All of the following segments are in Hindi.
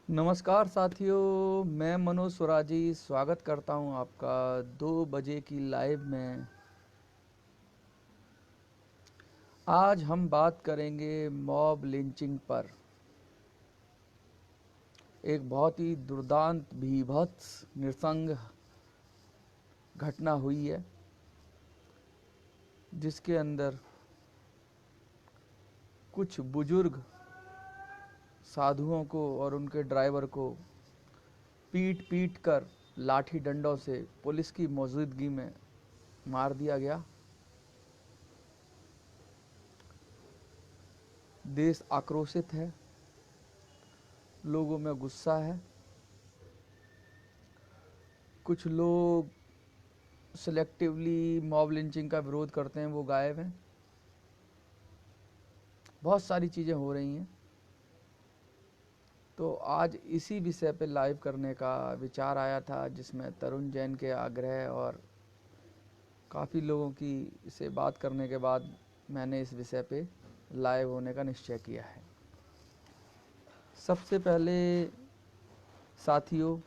नमस्कार साथियों, मैं मनोज स्वराजी स्वागत करता हूं आपका 2 बजे की लाइव में। आज हम बात करेंगे मॉब लिंचिंग पर। एक बहुत ही दुर्दांत भीभत्स नृशंस घटना हुई है, जिसके अंदर कुछ बुजुर्ग साधुओं को और उनके ड्राइवर को पीट पीट कर लाठी डंडों से पुलिस की मौजूदगी में मार दिया गया। देश आक्रोशित है, लोगों में गुस्सा है। कुछ लोग सिलेक्टिवली मॉब लिंचिंग का विरोध करते हैं, वो गायब हैं। बहुत सारी चीज़ें हो रही हैं। तो आज इसी विषय पे लाइव करने का विचार आया था, जिसमें तरुण जैन के आग्रह और काफ़ी लोगों की से बात करने के बाद मैंने इस विषय पे लाइव होने का निश्चय किया है। सबसे पहले साथियों,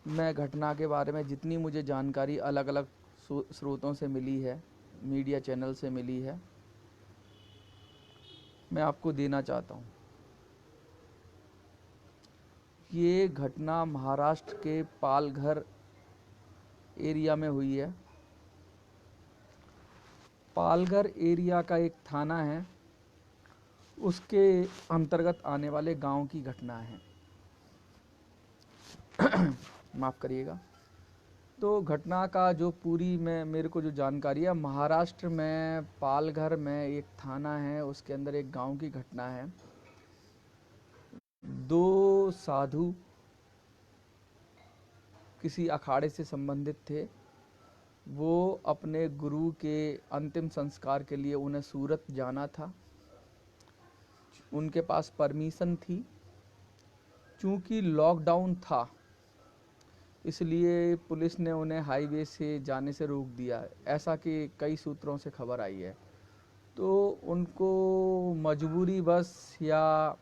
मैं घटना के बारे में जितनी मुझे जानकारी अलग अलग स्रोतों से मिली है, मीडिया चैनल से मिली है, मैं आपको देना चाहता हूँ। ये घटना महाराष्ट्र के पालघर एरिया में हुई है। पालघर एरिया का एक थाना है, उसके अंतर्गत आने वाले गांव की घटना है। माफ़ करिएगा। तो घटना का जो पूरी मेरे को जो जानकारी है, महाराष्ट्र में पालघर में एक थाना है, उसके अंदर एक गांव की घटना है। 2 साधु किसी अखाड़े से संबंधित थे। वो अपने गुरु के अंतिम संस्कार के लिए उन्हें सूरत जाना था। उनके पास परमिशन थी। चूँकि लॉकडाउन था, इसलिए पुलिस ने उन्हें हाईवे से जाने से रोक दिया, ऐसा कि कई सूत्रों से खबर आई है। तो उनको मजबूरी बस या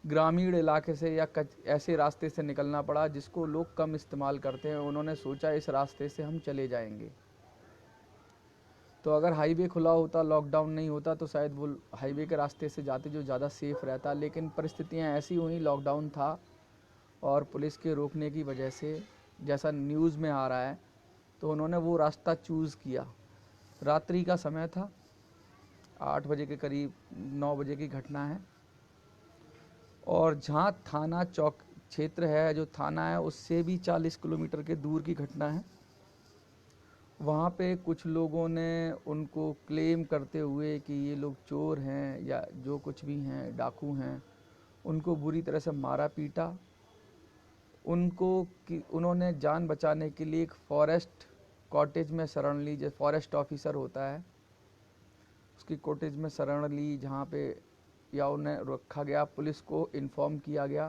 ग्रामीण इलाके से या ऐसे रास्ते से निकलना पड़ा जिसको लोग कम इस्तेमाल करते हैं। उन्होंने सोचा इस रास्ते से हम चले जाएंगे। तो अगर हाईवे खुला होता, लॉकडाउन नहीं होता, तो शायद वो हाईवे के रास्ते से जाते, जो ज़्यादा सेफ रहता। लेकिन परिस्थितियाँ ऐसी हुई, लॉकडाउन था और पुलिस के रोकने की वजह से, जैसा न्यूज़ में आ रहा है, तो उन्होंने वो रास्ता चूज़ किया। रात्रि का समय था, 8 बजे के करीब, 9 बजे की घटना है। और जहाँ थाना चौक क्षेत्र है, जो थाना है, उससे भी 40 किलोमीटर के दूर की घटना है। वहाँ पे कुछ लोगों ने उनको क्लेम करते हुए कि ये लोग चोर हैं या जो कुछ भी हैं, डाकू हैं, उनको बुरी तरह से मारा पीटा। उनको कि उन्होंने जान बचाने के लिए एक फॉरेस्ट कॉटेज में शरण ली। जो फॉरेस्ट ऑफिसर होता है, उसकी कॉटेज में शरण ली, जहाँ पे या उन्हें रखा गया। पुलिस को इन्फॉर्म किया गया,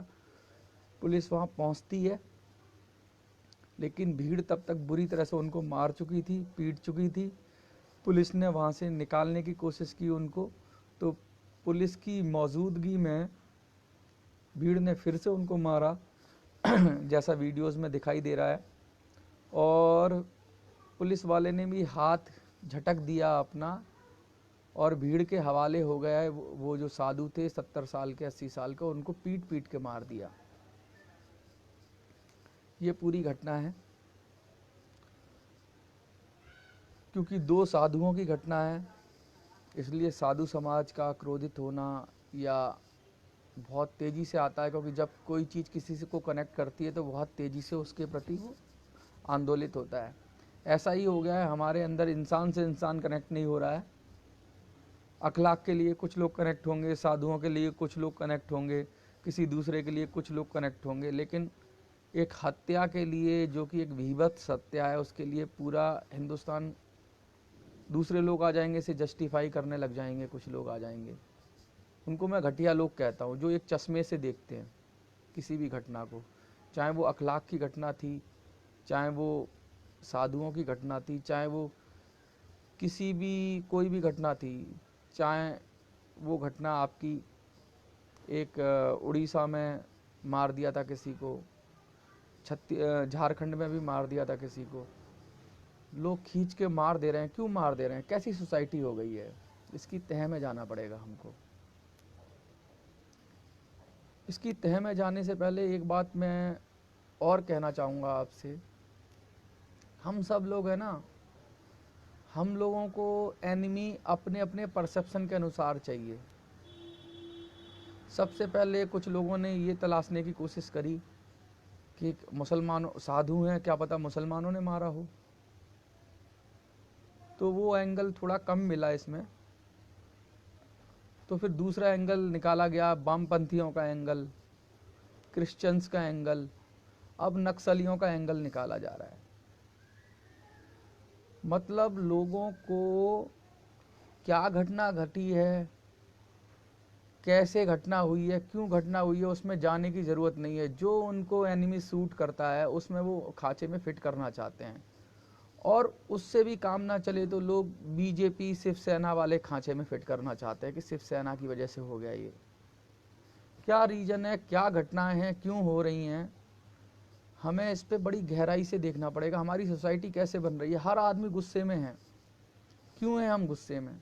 पुलिस वहाँ पहुँचती है, लेकिन भीड़ तब तक बुरी तरह से उनको मार चुकी थी, पीट चुकी थी। पुलिस ने वहाँ से निकालने की कोशिश की उनको, तो पुलिस की मौजूदगी में भीड़ ने फिर से उनको मारा, जैसा वीडियोस में दिखाई दे रहा है। और पुलिस वाले ने भी हाथ झटक दिया अपना, और भीड़ के हवाले हो गया है। वो जो साधु थे 70 साल के, 80 साल के, उनको पीट पीट के मार दिया। ये पूरी घटना है। क्योंकि 2 साधुओं की घटना है, इसलिए साधु समाज का क्रोधित होना या बहुत तेज़ी से आता है। क्योंकि जब कोई चीज़ किसी से को कनेक्ट करती है, तो बहुत तेज़ी से उसके प्रति वो आंदोलित होता है। ऐसा ही हो गया है हमारे अंदर, इंसान से इंसान कनेक्ट नहीं हो रहा है। अखलाक के लिए कुछ लोग कनेक्ट होंगे, साधुओं के लिए कुछ लोग कनेक्ट होंगे, किसी दूसरे के लिए कुछ लोग कनेक्ट होंगे, लेकिन एक हत्या के लिए, जो कि एक भीभत्स हत्या है, उसके लिए पूरा हिंदुस्तान, दूसरे लोग आ जाएंगे, इसे जस्टिफाई करने लग जाएंगे। कुछ लोग आ जाएंगे, उनको मैं घटिया लोग कहता हूँ, जो एक चश्मे से देखते हैं किसी भी घटना को। चाहे वो अखलाक की घटना थी, चाहे वो साधुओं की घटना थी, चाहे वो किसी भी कोई भी घटना थी, चाहे वो घटना आपकी एक उड़ीसा में मार दिया था किसी को, झारखंड में भी मार दिया था किसी को। लोग खींच के मार दे रहे हैं, क्यों मार दे रहे हैं? कैसी सोसाइटी हो गई है? इसकी तह में जाना पड़ेगा हमको। इसकी तह में जाने से पहले एक बात मैं और कहना चाहूँगा आपसे। हम सब लोग हैं ना, हम लोगों को एनिमी अपने अपने परसेप्शन के अनुसार चाहिए। सबसे पहले कुछ लोगों ने ये तलाशने की कोशिश करी कि मुसलमानों साधु हैं, क्या पता मुसलमानों ने मारा हो, तो वो एंगल थोड़ा कम मिला इसमें। तो फिर दूसरा एंगल निकाला गया, वामपंथियों का एंगल, क्रिश्चियंस का एंगल, अब नक्सलियों का एंगल निकाला जा रहा है। मतलब लोगों को क्या घटना घटी है, कैसे घटना हुई है, क्यों घटना हुई है, उसमें जाने की ज़रूरत नहीं है। जो उनको एनिमी सूट करता है उसमें वो खांचे में फिट करना चाहते हैं, और उससे भी काम ना चले तो लोग बीजेपी शिवसेना वाले खांचे में फिट करना चाहते हैं कि शिवसेना की वजह से हो गया ये। क्या रीजन है, क्या घटनाएं हैं, क्यों हो रही हैं, हमें इस पे बड़ी गहराई से देखना पड़ेगा। हमारी सोसाइटी कैसे बन रही है? हर आदमी गुस्से में है। क्यों है हम गुस्से में?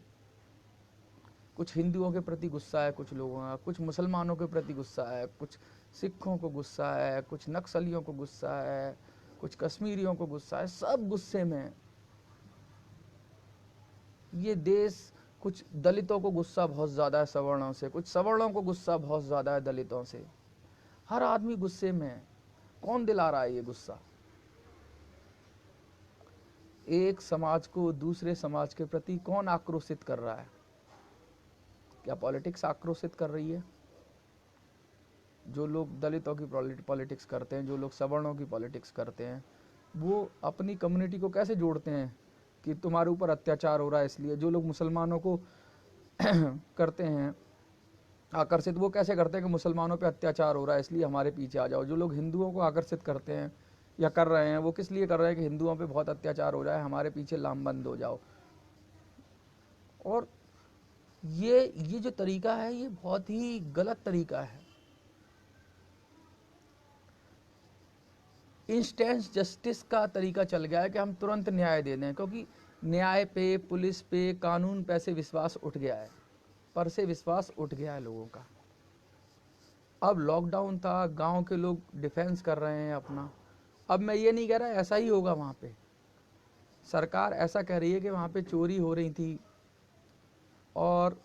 कुछ हिंदुओं के प्रति गुस्सा है कुछ लोगों का, कुछ मुसलमानों के प्रति गुस्सा है, कुछ सिखों को गुस्सा है, कुछ नक्सलियों को गुस्सा है, कुछ कश्मीरियों को गुस्सा है, सब गुस्से में है। ये देश, कुछ दलितों को गुस्सा बहुत ज़्यादा है सवर्णों से, कुछ सवर्णों को गुस्सा बहुत ज़्यादा है दलितों से। हर आदमी गुस्से में है। कौन दिला रहा है ये गुस्सा? एक समाज को दूसरे समाज के प्रति कौन आक्रोशित कर रहा है? क्या पॉलिटिक्स आक्रोशित कर रही है? जो लोग दलितों की पॉलिटिक्स करते हैं, जो लोग सवर्णों की पॉलिटिक्स करते हैं, वो अपनी कम्युनिटी को कैसे जोड़ते हैं कि तुम्हारे ऊपर अत्याचार हो रहा है इसलिए। जो लोग मुसलमानों को करते हैं आकर्षित, वो कैसे करते हैं कि मुसलमानों पे अत्याचार हो रहा है इसलिए हमारे पीछे आ जाओ। जो लोग हिंदुओं को आकर्षित करते हैं या कर रहे हैं, वो किस लिए कर रहे हैं कि हिंदुओं पे बहुत अत्याचार हो रहा है, हमारे पीछे लामबंद हो जाओ। और ये जो तरीका है ये बहुत ही गलत तरीका है। इंस्टेंट जस्टिस का तरीका चल गया है कि हम तुरंत न्याय दे दें, क्योंकि न्याय पे, पुलिस पे, कानून पे से विश्वास उठ गया है, पर से विश्वास उठ गया है लोगों का। अब लॉकडाउन था, गांव के लोग डिफेंस कर रहे हैं अपना। अब मैं ये नहीं कह रहा ऐसा ही होगा वहाँ पे, सरकार ऐसा कह रही है कि वहाँ पे चोरी हो रही थी और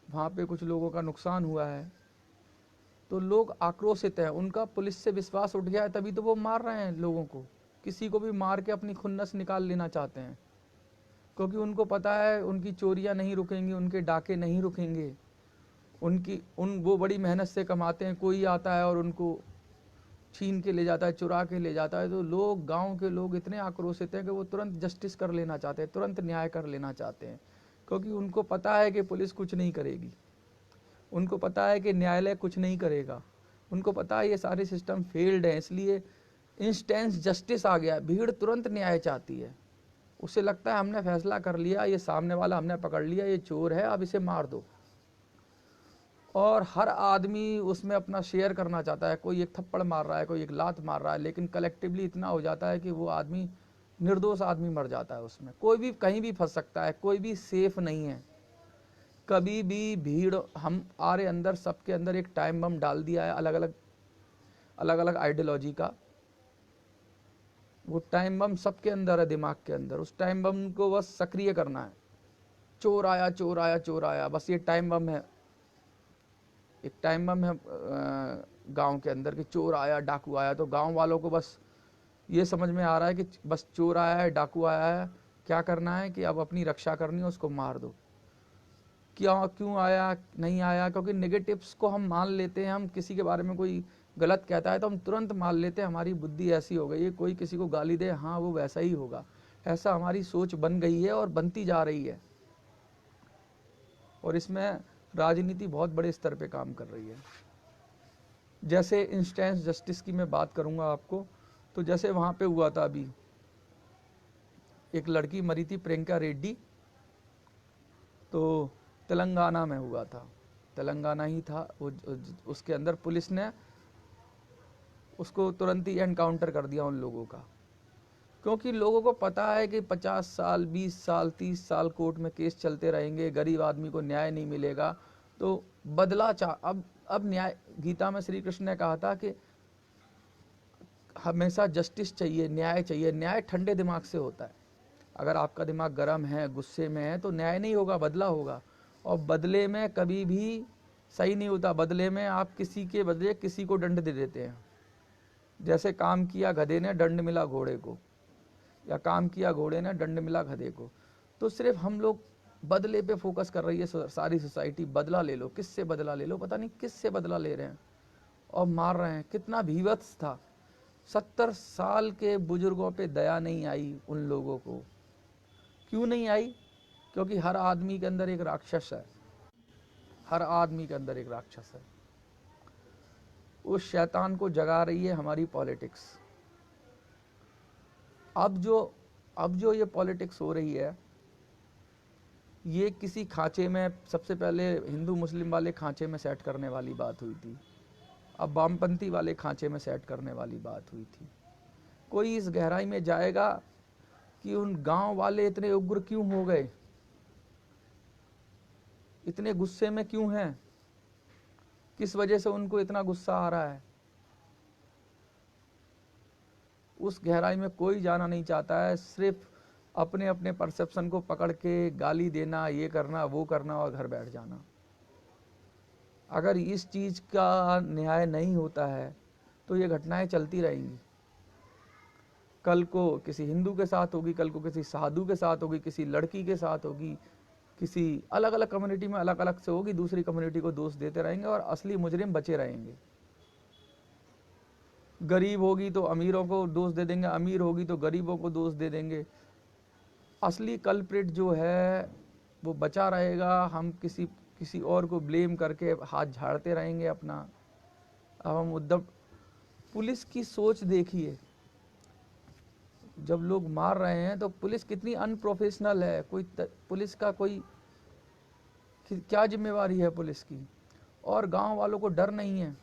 वहाँ पे कुछ लोगों का नुकसान हुआ है, तो लोग आक्रोशित हैं, उनका पुलिस से विश्वास उठ गया है, तभी तो वो मार रहे हैं लोगों को। किसी को भी मार के अपनी खुन्नस निकाल लेना चाहते हैं, क्योंकि उनको पता है उनकी चोरियां नहीं रुकेंगी, उनके डाके नहीं रुकेंगे, वो बड़ी मेहनत से कमाते हैं, कोई आता है और उनको छीन के ले जाता है, चुरा के ले जाता है। तो लोग, गांव के लोग इतने आक्रोशित हैं कि वो तुरंत जस्टिस कर लेना चाहते हैं, तुरंत न्याय कर लेना चाहते हैं, क्योंकि उनको पता है कि पुलिस कुछ नहीं करेगी, उनको पता है कि न्यायालय कुछ नहीं करेगा, उनको पता है ये सारे सिस्टम फेल्ड हैं। इसलिए इंस्टेंट जस्टिस आ गया, भीड़ तुरंत न्याय चाहती है। उसे लगता है हमने फैसला कर लिया, ये सामने वाला हमने पकड़ लिया, ये चोर है, अब इसे मार दो। और हर आदमी उसमें अपना शेयर करना चाहता है, कोई एक थप्पड़ मार रहा है, कोई एक लात मार रहा है, लेकिन कलेक्टिवली इतना हो जाता है कि वो आदमी, निर्दोष आदमी मर जाता है उसमें। कोई भी कहीं भी फंस सकता है, कोई भी सेफ नहीं है। कभी भी भीड़, हम आरे अंदर, सबके अंदर एक टाइम बम डाल दिया है अलग अलग आइडियोलॉजी का। वो टाइम बम सबके अंदर है, दिमाग के अंदर। उस टाइम बम को बस सक्रिय करना है। चोर आया, चोर आया, चोर आया, बस ये टाइम बम है। एक टाइम बम है गांव के अंदर कि चोर आया, डाकू आया, तो गांव वालों को बस ये समझ में आ रहा है कि बस चोर आया है, डाकू आया है, क्या करना है कि अब अपनी रक्षा करनी है, उसको मार दो। क्यों आया, नहीं आया, क्योंकि नेगेटिव्स को हम मान लेते हैं। हम किसी के बारे में कोई गलत कहता है तो हम तुरंत मान लेते हैं, हमारी बुद्धि ऐसी हो गई है। कोई किसी को गाली दे, हाँ वो वैसा ही होगा, ऐसा हमारी सोच बन गई है और बनती जा रही है। और इसमें राजनीति बहुत बड़े स्तर पे काम कर रही है। जैसे इंस्टेंट जस्टिस की मैं बात करूंगा आपको, तो जैसे वहाँ पे हुआ था, अभी एक लड़की मरी थी, प्रियंका रेड्डी, तो तेलंगाना में हुआ था। तेलंगाना ही था वो, उसके अंदर पुलिस ने उसको तुरंत ही एनकाउंटर कर दिया उन लोगों का, क्योंकि लोगों को पता है कि 50 साल 20 साल 30 साल कोर्ट में केस चलते रहेंगे, गरीब आदमी को न्याय नहीं मिलेगा, तो बदला अब न्याय, गीता में श्री कृष्ण ने कहा था कि हमेशा जस्टिस चाहिए, न्याय चाहिए। न्याय ठंडे दिमाग से होता है। अगर आपका दिमाग गर्म है, गुस्से में है, तो न्याय नहीं होगा, बदला होगा। और बदले में कभी भी सही नहीं होता। बदले में आप किसी के बदले किसी को दंड दे देते हैं। जैसे काम किया गधे ने, दंड मिला घोड़े को, या काम किया घोड़े ने, दंड मिला गधे को। तो सिर्फ हम लोग बदले पे फोकस कर रही है सारी सोसाइटी। बदला ले लो, किससे बदला ले लो, पता नहीं किससे बदला ले रहे हैं और मार रहे हैं। कितना भीभत्स था। 70 साल के बुजुर्गों पे दया नहीं आई उन लोगों को। क्यों नहीं आई? क्योंकि हर आदमी के अंदर एक राक्षस है, हर आदमी के अंदर एक राक्षस है। उस शैतान को जगा रही है हमारी पॉलिटिक्स। अब जो ये पॉलिटिक्स हो रही है, ये किसी खांचे में, सबसे पहले हिंदू मुस्लिम वाले खांचे में सेट करने वाली बात हुई थी, अब वामपंथी वाले खांचे में सेट करने वाली बात हुई थी। कोई इस गहराई में जाएगा कि उन गांव वाले इतने उग्र क्यों हो गए, इतने गुस्से में क्यों हैं, किस वजह से उनको इतना गुस्सा आ रहा है? उस गहराई में कोई जाना नहीं चाहता है। सिर्फ अपने अपने परसेप्शन को पकड़ के गाली देना, ये करना, वो करना और घर बैठ जाना। अगर इस चीज का न्याय नहीं होता है तो ये घटनाएं चलती रहेंगी। कल को किसी हिंदू के साथ होगी, कल को किसी साधु के साथ होगी, किसी लड़की के साथ होगी, किसी अलग अलग कम्युनिटी में अलग अलग से होगी। दूसरी कम्युनिटी को दोष देते रहेंगे और असली मुजरिम बचे रहेंगे। गरीब होगी तो अमीरों को दोष दे देंगे, अमीर होगी तो गरीबों को दोष दे देंगे। असली कल्प्रिट जो है वो बचा रहेगा। हम किसी और को ब्लेम करके हाथ झाड़ते रहेंगे अपना। अब हम उद्धव, पुलिस की सोच देखिए, जब लोग मार रहे हैं तो पुलिस कितनी अनप्रोफेशनल है। पुलिस का कोई क्या जिम्मेवारी है पुलिस की? और गांव वालों को डर नहीं है,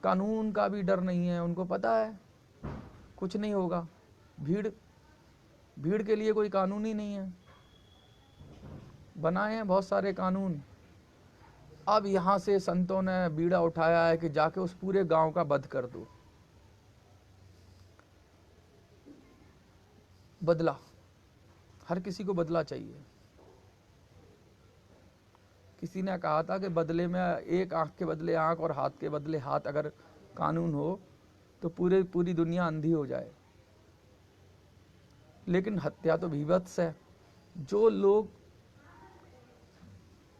कानून का भी डर नहीं है। उनको पता है कुछ नहीं होगा। भीड़ के लिए कोई कानून ही नहीं है। बनाए हैं बहुत सारे कानून। अब यहां से संतों ने बीड़ा उठाया है कि जाके उस पूरे गांव का वध कर दो। बदला, हर किसी को बदला चाहिए। किसी ने कहा था कि बदले में एक आंख के बदले आंख और हाथ के बदले हाथ अगर कानून हो तो पूरी दुनिया अंधी हो जाए। लेकिन हत्या तो भीभत्स है। जो लोग,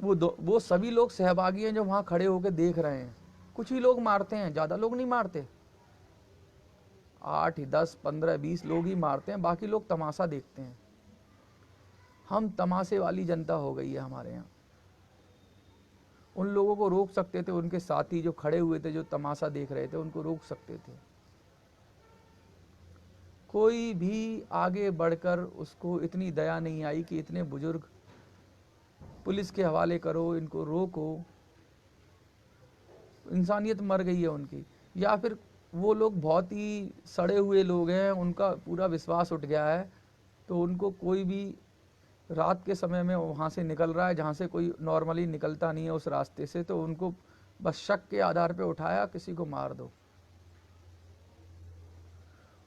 वो सभी लोग सहभागी हैं जो वहां खड़े होकर देख रहे हैं। कुछ ही लोग मारते हैं, ज्यादा लोग नहीं मारते। 8 10 15 20 लोग ही मारते हैं, बाकी लोग तमाशा देखते हैं। हम तमाशे वाली जनता हो गई है हमारे यहाँ। उन लोगों को रोक सकते थे, उनके साथी जो खड़े हुए थे, जो तमाशा देख रहे थे, उनको रोक सकते थे। कोई भी आगे बढ़कर उसको इतनी दया नहीं आई कि इतने बुजुर्ग पुलिस के हवाले करो, इनको रोको। इंसानियत मर गई है उनकी। या फिर वो लोग बहुत ही सड़े हुए लोग हैं, उनका पूरा विश्वास उठ गया है, तो उनको कोई भी रात के समय में वहाँ से निकल रहा है जहाँ से कोई नॉर्मली निकलता नहीं है उस रास्ते से, तो उनको बस शक के आधार पे उठाया, किसी को मार दो।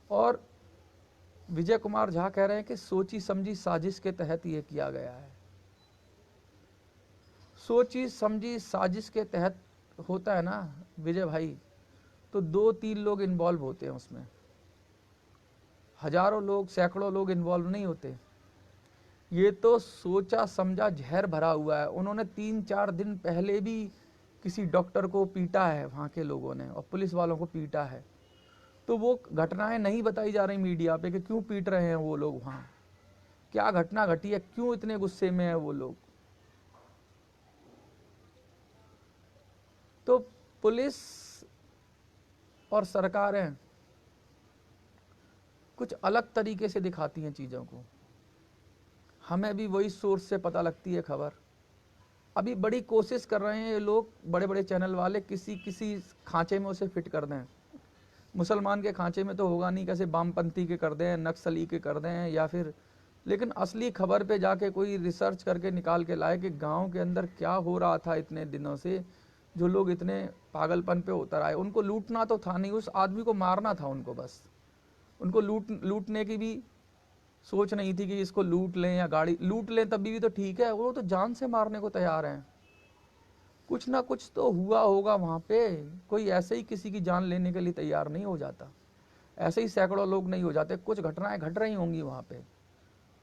और विजय कुमार झा कह रहे हैं कि सोची समझी साजिश के तहत ये किया गया है। सोची समझी साजिश के तहत होता है ना विजय भाई, तो 2-3 लोग इन्वॉल्व होते हैं उसमें, हजारों लोग, सैकड़ों लोग इन्वॉल्व नहीं होते। ये तो सोचा समझा जहर भरा हुआ है। उन्होंने 3-4 दिन पहले भी किसी डॉक्टर को पीटा है वहाँ के लोगों ने, और पुलिस वालों को पीटा है। तो वो घटनाएं नहीं बताई जा रही मीडिया पे कि क्यों पीट रहे हैं वो लोग, वहाँ क्या घटना घटी है, क्यों इतने गुस्से में है वो लोग। तो पुलिस और सरकारें कुछ अलग तरीके से दिखाती हैं चीज़ों को। हमें भी वही सोर्स से पता लगती है खबर। अभी बड़ी कोशिश कर रहे हैं ये लोग, बड़े बड़े चैनल वाले, किसी किसी खांचे में उसे फिट कर दें। मुसलमान के खांचे में तो होगा नहीं, कैसे वामपंथी के कर दें, नक्सली के कर दें, या फिर, लेकिन असली खबर पे जाके कोई रिसर्च करके निकाल के लाए कि गांव के अंदर क्या हो रहा था इतने दिनों से, जो लोग इतने पागलपन पे उतर आए। उनको लूटना तो था नहीं, उस आदमी को मारना था उनको, बस उनको लूटने की भी सोच नहीं थी कि इसको लूट लें या गाड़ी लूट लें, तभी भी तो ठीक है, वो तो जान से मारने को तैयार हैं। कुछ ना कुछ तो हुआ होगा वहां पे, कोई ऐसे ही किसी की जान लेने के लिए तैयार नहीं हो जाता, ऐसे ही सैकड़ों लोग नहीं हो जाते। कुछ घटनाएं घट रही होंगी वहां पे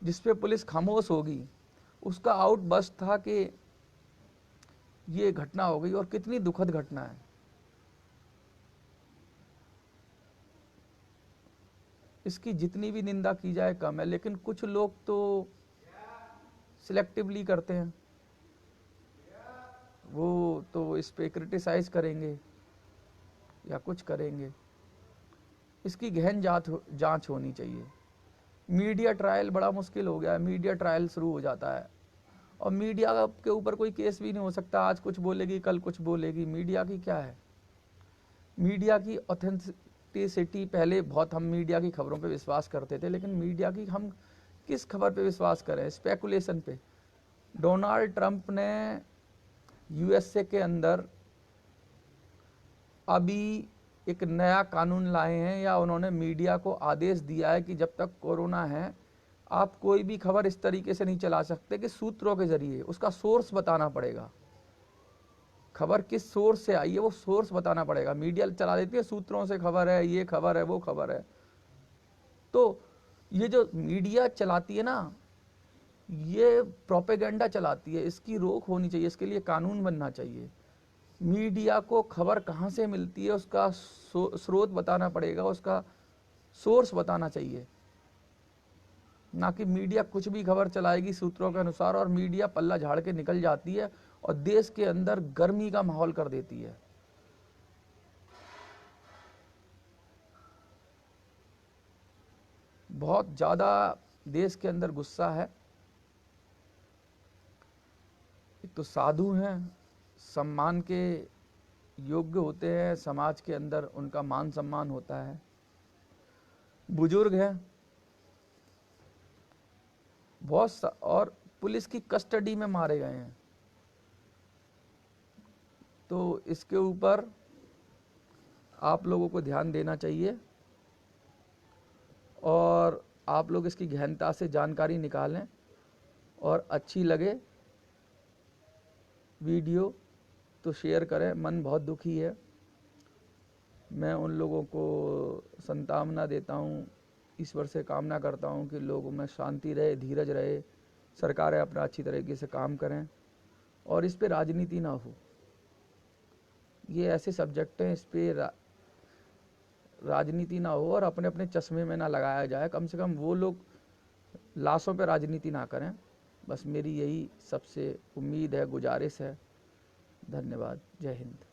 जिसपे पुलिस खामोश होगी। उसका आउट बस था कि ये घटना हो गई, और कितनी दुखद घटना है। इसकी जितनी भी निंदा की जाए कम है, लेकिन कुछ लोग तो सिलेक्टिवली करते हैं, वो तो इस पे क्रिटिसाइज करेंगे या कुछ करेंगे। इसकी गहन जांच होनी चाहिए। मीडिया ट्रायल बड़ा मुश्किल हो गया है, मीडिया ट्रायल शुरू हो जाता है और मीडिया के ऊपर कोई केस भी नहीं हो सकता। आज कुछ बोलेगी, कल कुछ बोलेगी। मीडिया की क्या है, मीडिया की ऑथेंटिसिटी, पहले बहुत हम मीडिया की खबरों पे विश्वास करते थे, लेकिन मीडिया की हम किस खबर पे विश्वास करें? स्पेकुलेशन पे। डोनाल्ड ट्रंप ने यूएसए के अंदर अभी एक नया कानून लाए हैं, या उन्होंने मीडिया को आदेश दिया है कि जब तक कोरोना है आप कोई भी खबर इस तरीके से नहीं चला सकते कि सूत्रों के जरिए, उसका सोर्स बताना पड़ेगा। खबर किस सोर्स से आई है वो सोर्स बताना पड़ेगा। मीडिया चला देती है सूत्रों से खबर है, ये खबर है, वो खबर है। तो ये जो मीडिया चलाती है ना, ये प्रोपेगेंडा चलाती है, इसकी रोक होनी चाहिए, इसके लिए कानून बनना चाहिए। मीडिया को खबर कहाँ से मिलती है उसका स्रोत बताना पड़ेगा, उसका सोर्स बताना चाहिए, ना कि मीडिया कुछ भी खबर चलाएगी सूत्रों के अनुसार, और मीडिया पल्ला झाड़ के निकल जाती है और देश के अंदर गर्मी का माहौल कर देती है। बहुत ज़्यादा देश के अंदर गुस्सा है। एक तो साधु हैं, सम्मान के योग्य होते हैं, समाज के अंदर उनका मान सम्मान होता है। बुजुर्ग हैं बहुत, और पुलिस की कस्टडी में मारे गए हैं। तो इसके ऊपर आप लोगों को ध्यान देना चाहिए, और आप लोग इसकी गहनता से जानकारी निकालें, और अच्छी लगे वीडियो तो शेयर करें। मन बहुत दुखी है, मैं उन लोगों को संतावना देता हूँ, ईश्वर से कामना करता हूँ कि लोगों में शांति रहे, धीरज रहे, सरकारें अपना अच्छी तरीके से काम करें, और इस पे राजनीति ना हो। ये ऐसे सब्जेक्ट हैं, इस पे राजनीति ना हो, और अपने अपने चश्मे में ना लगाया जाए। कम से कम वो लोग लाशों पे राजनीति ना करें। बस मेरी यही सबसे उम्मीद है, गुजारिश है। धन्यवाद। जय हिंद।